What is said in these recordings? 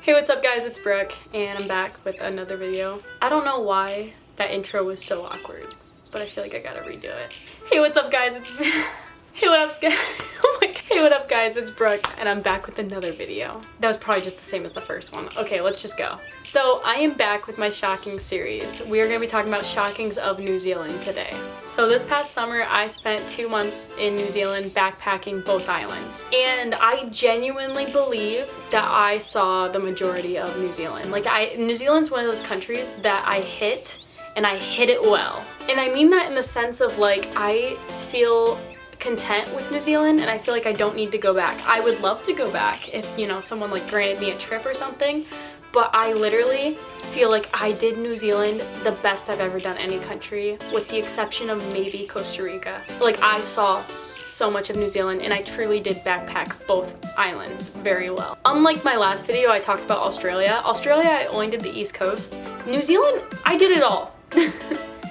Hey, what's up guys, it's Brooke, and I'm back with another video. I don't know why that intro was so awkward, but I feel like I gotta redo it. Hey, what's up guys, it's Hey, what up guys? Oh my god. Hey, what up guys, it's Brooke, and I'm back with another video. That was probably just the same as the first one. Okay, let's just go. So, I am back with my shocking series. We are going to be talking about shockings of New Zealand today. So this past summer, I spent 2 months in New Zealand backpacking both islands. And I genuinely believe that I saw the majority of New Zealand. New Zealand's one of those countries that I hit, and I hit it well. And I mean that in the sense of I feel content with New Zealand, and I feel like I don't need to go back. I would love to go back if, someone granted me a trip or something, but I literally feel like I did New Zealand the best I've ever done any country, with the exception of maybe Costa Rica. I saw so much of New Zealand, and I truly did backpack both islands very well. Unlike my last video, I talked about Australia. Australia, I only did the East Coast. New Zealand, I did it all.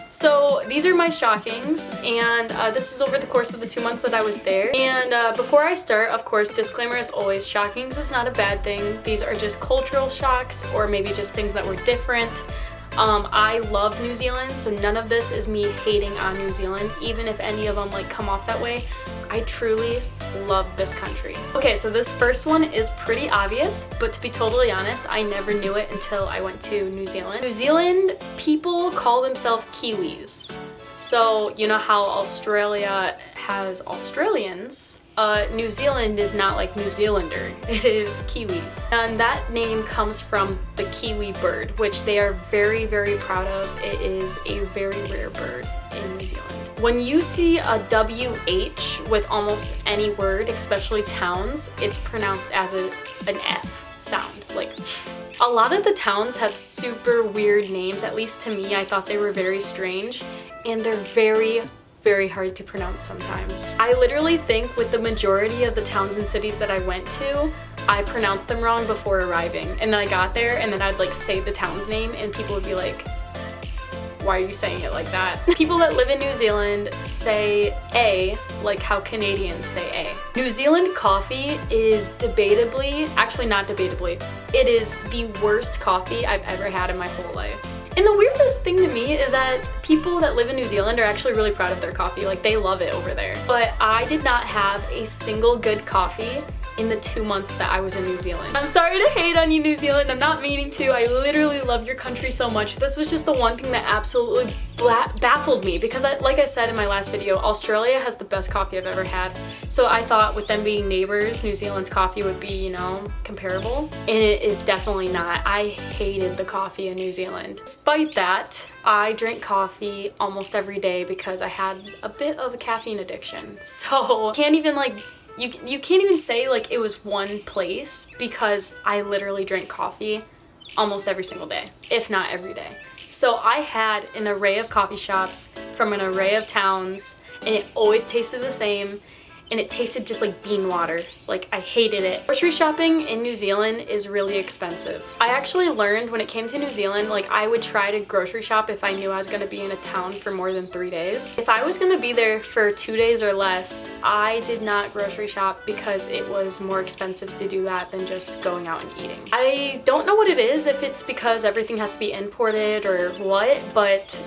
So these are my shockings, and this is over the course of the 2 months that I was there. And before I start, of course, disclaimer as always, shockings is not a bad thing. These are just cultural shocks, or maybe just things that were different. I love New Zealand, so none of this is me hating on New Zealand, even if any of them come off that way. I truly love this country. Okay, so this first one is pretty obvious, but to be totally honest, I never knew it until I went to New Zealand. New Zealand people call themselves Kiwis. So, you know how Australia has Australians? New Zealand is not like New Zealander, it is Kiwis. And that name comes from the kiwi bird, which they are very, very proud of. It is a very rare bird in New Zealand. When you see a WH with almost any word, especially towns, it's pronounced as an F sound, A lot of the towns have super weird names, at least to me. I thought they were very strange, and they're very hard to pronounce sometimes. I literally think with the majority of the towns and cities that I went to, I pronounced them wrong before arriving. And then I got there, and then I'd say the town's name, and people would be like, why are you saying it like that? People that live in New Zealand say A, like how Canadians say A. New Zealand coffee is debatably, actually not debatably, it is the worst coffee I've ever had in my whole life. And the weirdest thing to me is that people that live in New Zealand are actually really proud of their coffee. They love it over there. But I did not have a single good coffee in the 2 months that I was in New Zealand. I'm sorry to hate on you, New Zealand. I'm not meaning to. I literally love your country so much. This was just the one thing that absolutely baffled me, because like I said in my last video, Australia has the best coffee I've ever had. So I thought with them being neighbors, New Zealand's coffee would be, comparable. And it is definitely not. I hated the coffee in New Zealand. Despite that, I drink coffee almost every day because I had a bit of a caffeine addiction. So can't even you can't even say it was one place, because I literally drink coffee almost every single day, if not every day. So I had an array of coffee shops from an array of towns, and it always tasted the same, and it tasted just like bean water. I hated it. Grocery shopping in New Zealand is really expensive. I actually learned when it came to New Zealand, I would try to grocery shop if I knew I was gonna be in a town for more than 3 days. If I was gonna be there for 2 days or less, I did not grocery shop because it was more expensive to do that than just going out and eating. I don't know what it is, if it's because everything has to be imported or what, but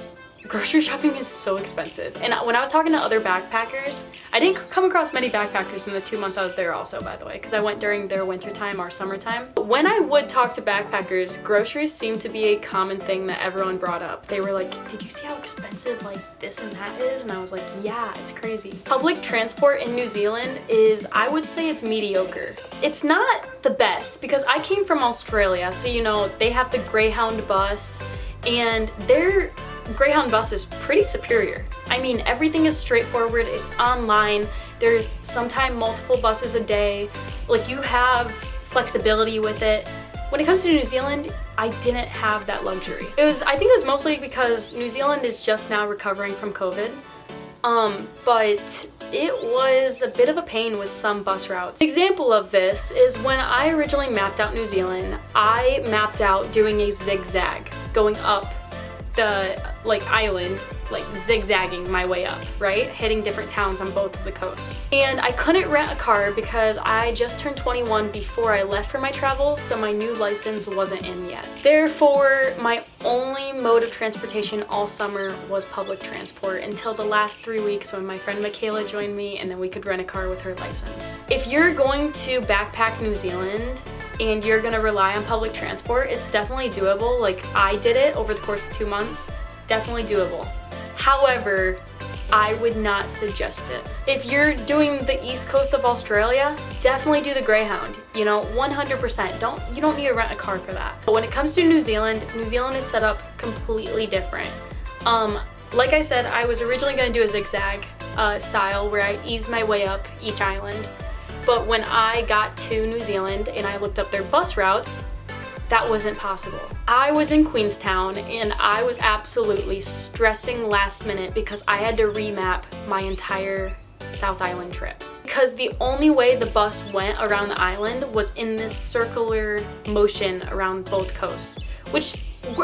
grocery shopping is so expensive. And when I was talking to other backpackers, I didn't come across many backpackers in the 2 months I was there also, by the way, because I went during their wintertime or summertime. But when I would talk to backpackers, groceries seemed to be a common thing that everyone brought up. They were like, did you see how expensive this and that is? And I was like, yeah, it's crazy. Public transport in New Zealand is, I would say it's mediocre. It's not the best, because I came from Australia, so they have the Greyhound bus, and their Greyhound bus is pretty superior. I mean, everything is straightforward, it's online, there's sometimes multiple buses a day, you have flexibility with it. When it comes to New Zealand, I didn't have that luxury. I think it was mostly because New Zealand is just now recovering from COVID. But it was a bit of a pain with some bus routes. An example of this is when I originally mapped out New Zealand, I mapped out doing a zigzag, going up the island like zigzagging my way up, right? Hitting different towns on both of the coasts. And I couldn't rent a car because I just turned 21 before I left for my travels, so my new license wasn't in yet. Therefore, my only mode of transportation all summer was public transport until the last 3 weeks when my friend Michaela joined me and then we could rent a car with her license. If you're going to backpack New Zealand and you're gonna rely on public transport, it's definitely doable. Like, I did it over the course of 2 months, definitely doable. However, I would not suggest it. If you're doing the east coast of Australia, definitely do the Greyhound. You know, 100%. You don't need to rent a car for that. But when it comes to New Zealand is set up completely different. Like I said, I was originally gonna do a zigzag style where I eased my way up each island. But when I got to New Zealand and I looked up their bus routes, that wasn't possible. I was in Queenstown and I was absolutely stressing last minute because I had to remap my entire South Island trip. Because the only way the bus went around the island was in this circular motion around both coasts, which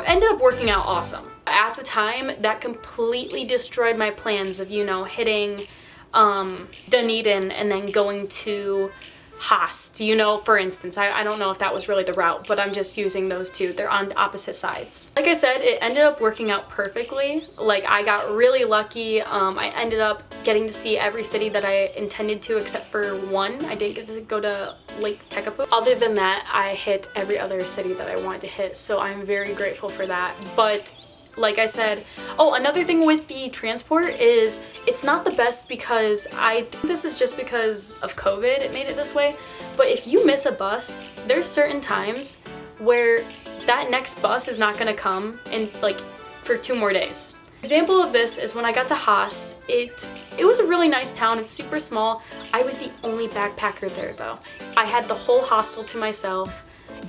ended up working out awesome. At the time, that completely destroyed my plans of, you know, hitting Dunedin and then going to Haast, you know, for instance. I don't know if that was really the route, but I'm just using those two. They're on the opposite sides. Like I said, it ended up working out perfectly. Like, I got really lucky. I ended up getting to see every city that I intended to except for one. I didn't get to go to Lake Tekapo. Other than that, I hit every other city that I wanted to hit, so I'm very grateful for that. But like I said, oh, another thing with the transport is it's not the best because I think this is just because of COVID, it made it this way. But if you miss a bus, there's certain times where that next bus is not gonna come in like for 2 more days. Example of this is when I got to Haast. It was a really nice town. It's super small. I was the only backpacker there though. I had the whole hostel to myself.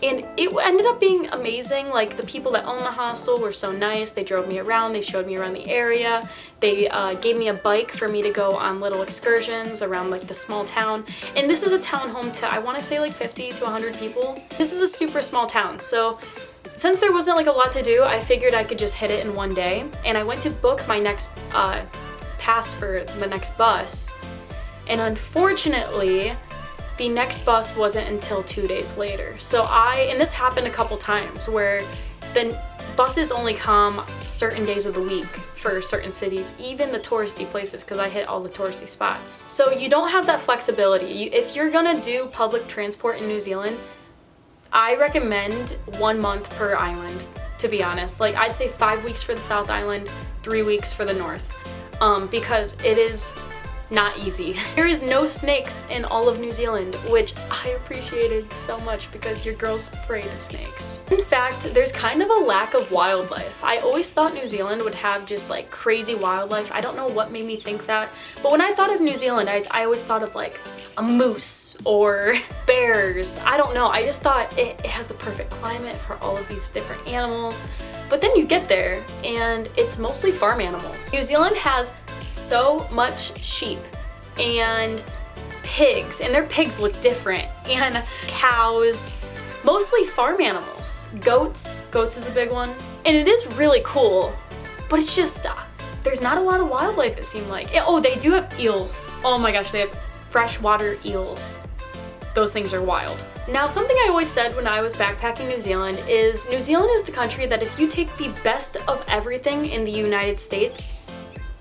And it ended up being amazing. Like, the people that own the hostel were so nice. They drove me around, they showed me around the area. They gave me a bike for me to go on little excursions around like the small town. And this is a town home to, I wanna say like 50 to 100 people. This is a super small town. So since there wasn't like a lot to do, I figured I could just hit it in one day. And I went to book my next pass for the next bus. And unfortunately, the next bus wasn't until 2 days later. So and this happened a couple times where the buses only come certain days of the week for certain cities, even the touristy places, because I hit all the touristy spots. So you don't have that flexibility. If you're gonna do public transport in New Zealand, I recommend 1 month per island, to be honest. Like, I'd say 5 weeks for the South Island, 3 weeks for the North, because it is not easy. There is no snakes in all of New Zealand, which I appreciated so much because your girl's afraid of snakes. In fact, there's kind of a lack of wildlife. I always thought New Zealand would have just like crazy wildlife. I don't know what made me think that, but when I thought of New Zealand, I always thought of like a moose or bears. I don't know, I just thought it has the perfect climate for all of these different animals. But then you get there and it's mostly farm animals. New Zealand has so much sheep and pigs, and their pigs look different, and cows, mostly farm animals. Goats is a big one. And it is really cool, but it's just, there's not a lot of wildlife, it seemed like. Oh, they do have eels. Oh my gosh, they have freshwater eels. Those things are wild. Now, something I always said when I was backpacking New Zealand is the country that if you take the best of everything in the United States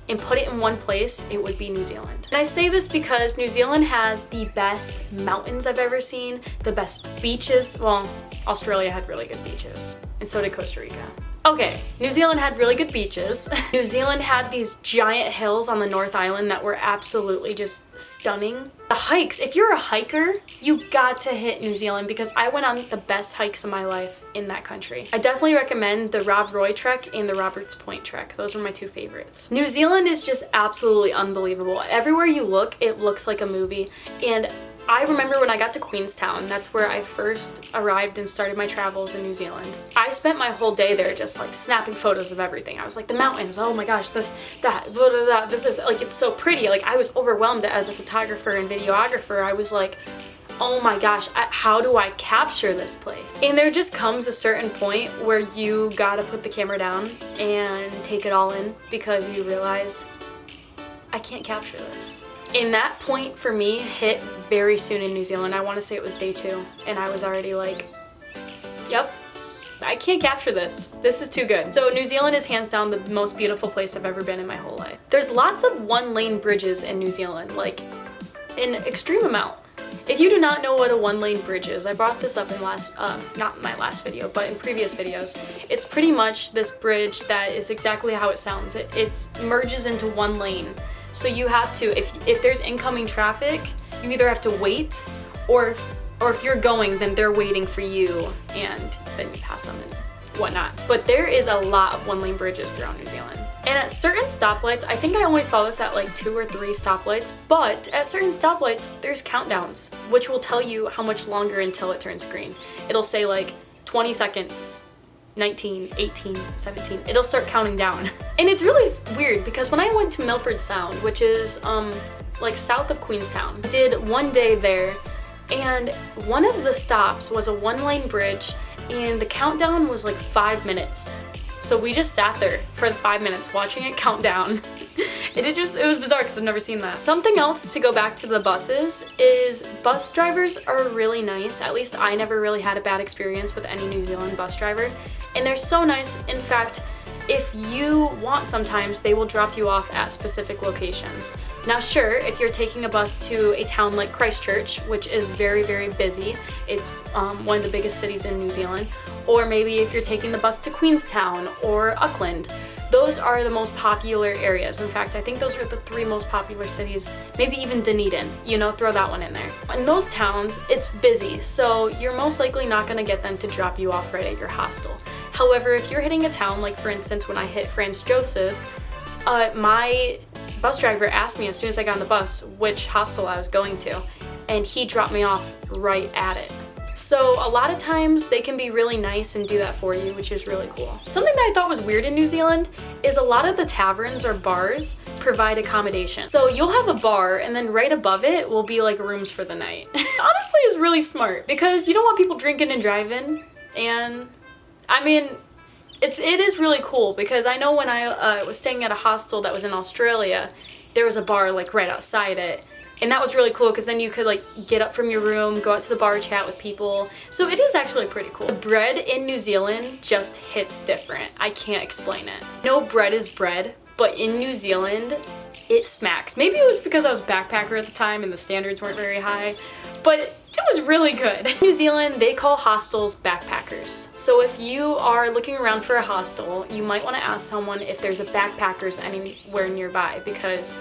and put it in one place, it would be New Zealand. And I say this because New Zealand has the best mountains I've ever seen, the best beaches. Well, Australia had really good beaches, and so did Costa Rica. Okay, New Zealand had really good beaches. New Zealand had these giant hills on the North Island that were absolutely just stunning. The hikes, if you're a hiker, you got to hit New Zealand because I went on the best hikes of my life in that country. I definitely recommend the Rob Roy trek and the Roberts Point trek. Those were my 2 favorites. New Zealand is just absolutely unbelievable. Everywhere you look, it looks like a movie. And I remember when I got to Queenstown, that's where I first arrived and started my travels in New Zealand. I spent my whole day there just like snapping photos of everything. I was like, the mountains, oh my gosh, this, that, blah, blah, blah. This is like, it's so pretty. Like, I was overwhelmed as a photographer and videographer. I was like, oh my gosh, how do I capture this place? And there just comes a certain point where you gotta put the camera down and take it all in because you realize, I can't capture this. And that point for me hit very soon in New Zealand. I want to say it was day 2, and I was already like, yep, I can't capture this. This is too good. So New Zealand is hands down the most beautiful place I've ever been in my whole life. There's lots of one-lane bridges in New Zealand, like an extreme amount. If you do not know what a one-lane bridge is, I brought this up in not my last video, but in previous videos. It's pretty much this bridge that is exactly how it sounds. It merges into one lane. So you have to, if there's incoming traffic, you either have to wait, or if you're going, then they're waiting for you, and then you pass them and whatnot. But there is a lot of one-lane bridges throughout New Zealand. And at certain stoplights, I think I only saw this at like 2 or 3 stoplights, but at certain stoplights, there's countdowns, which will tell you how much longer until it turns green. It'll say like 20 seconds, 19, 18, 17, it'll start counting down. And it's really weird because when I went to Milford Sound, which is like south of Queenstown, I did one day there, and one of the stops was a one-lane bridge, and the countdown was like 5 minutes. So we just sat there for the 5 minutes watching it count down. It was bizarre because I've never seen that. Something else to go back to the buses is bus drivers are really nice. At least I never really had a bad experience with any New Zealand bus driver. And they're so nice. In fact, if you want, sometimes they will drop you off at specific locations. Now sure, if you're taking a bus to a town like Christchurch, which is very, very busy, it's one of the biggest cities in New Zealand, or maybe if you're taking the bus to Queenstown or Auckland, those are the most popular areas. In fact, I think those are the 3 most popular cities, maybe even Dunedin, you know, throw that one in there. In those towns, it's busy, so you're most likely not gonna get them to drop you off right at your hostel. However, if you're hitting a town, like for instance, when I hit Franz Joseph, my bus driver asked me as soon as I got on the bus which hostel I was going to, and he dropped me off right at it. So a lot of times they can be really nice and do that for you, which is really cool. Something that I thought was weird in New Zealand is a lot of the taverns or bars provide accommodation. So you'll have a bar and then right above it will be like rooms for the night. Honestly, it's really smart because you don't want people drinking and driving, and I mean, it is really cool because I know when I was staying at a hostel that was in Australia, there was a bar like right outside it. And that was really cool because then you could like get up from your room, go out to the bar, chat with people. So it is actually pretty cool. The bread in New Zealand just hits different. I can't explain it. No bread is bread, but in New Zealand, it smacks. Maybe it was because I was a backpacker at the time and the standards weren't very high, but it was really good. In New Zealand, they call hostels backpackers. So if you are looking around for a hostel, you might want to ask someone if there's a backpackers anywhere nearby because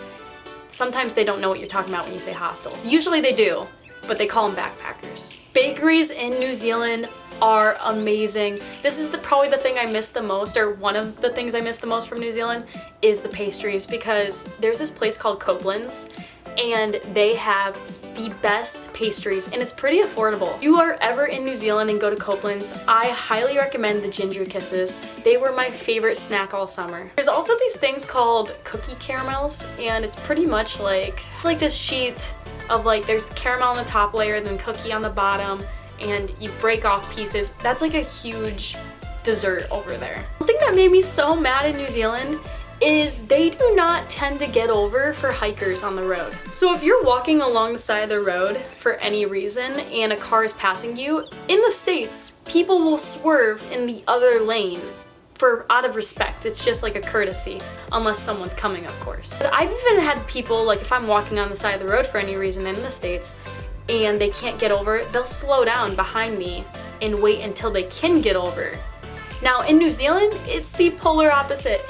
sometimes they don't know what you're talking about when you say hostel. Usually they do, but they call them backpackers. Bakeries in New Zealand are amazing. This is probably the thing I miss the most, or one of the things I miss the most from New Zealand, is the pastries, because there's this place called Copeland's and they have the best pastries and it's pretty affordable. If you are ever in New Zealand and go to Copeland's, I highly recommend the ginger kisses. They were my favorite snack all summer. There's also these things called cookie caramels, and it's pretty much like this sheet of like, there's caramel on the top layer, then cookie on the bottom, and you break off pieces. That's like a huge dessert over there. One thing that made me so mad in New Zealand is they do not tend to get over for hikers on the road. So if you're walking along the side of the road for any reason and a car is passing you, in the States, people will swerve in the other lane out of respect. It's just like a courtesy, unless someone's coming, of course. But I've even had people, like if I'm walking on the side of the road for any reason in the States and they can't get over, they'll slow down behind me and wait until they can get over. Now in New Zealand, it's the polar opposite.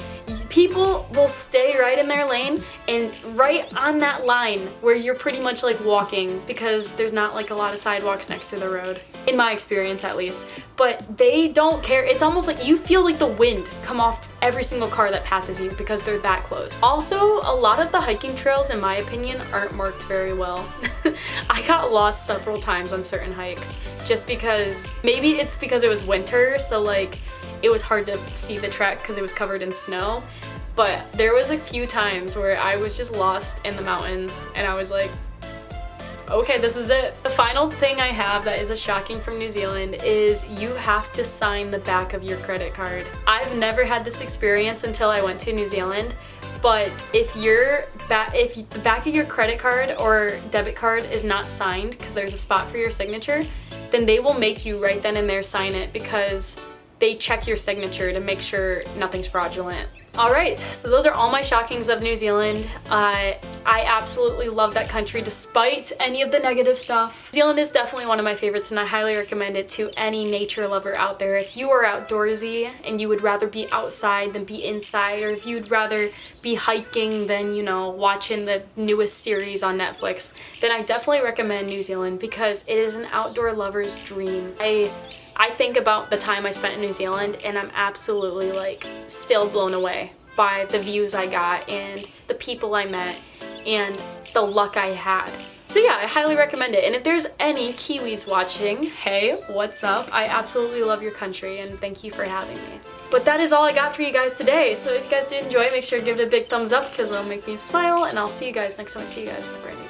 People will stay right in their lane and right on that line where you're pretty much like walking, because there's not like a lot of sidewalks next to the road, in my experience at least. But they don't care. It's almost like you feel like the wind come off every single car that passes you because they're that close. Also, a lot of the hiking trails, in my opinion, aren't marked very well. I got lost several times on certain hikes just because, maybe it's because it was winter, so like it was hard to see the track because it was covered in snow. But there was a few times where I was just lost in the mountains and I was like, Okay, this is it. The final thing I have that is a shocking from New Zealand is you have to sign the back of your credit card. I've never had this experience until I went to New Zealand, but if the back of your credit card or debit card is not signed because there's a spot for your signature, then they will make you right then and there sign it because they check your signature to make sure nothing's fraudulent. Alright, so those are all my shockings of New Zealand. I absolutely love that country despite any of the negative stuff. New Zealand is definitely one of my favorites and I highly recommend it to any nature lover out there. If you are outdoorsy and you would rather be outside than be inside, or if you'd rather be hiking than, you know, watching the newest series on Netflix, then I definitely recommend New Zealand because it is an outdoor lover's dream. I think about the time I spent in New Zealand and I'm absolutely like still blown away by the views I got and the people I met and the luck I had. So yeah, I highly recommend it. And if there's any Kiwis watching, hey, what's up? I absolutely love your country and thank you for having me. But that is all I got for you guys today. So if you guys did enjoy, make sure to give it a big thumbs up because it'll make me smile, and I'll see you guys next time I see you guys with a brand new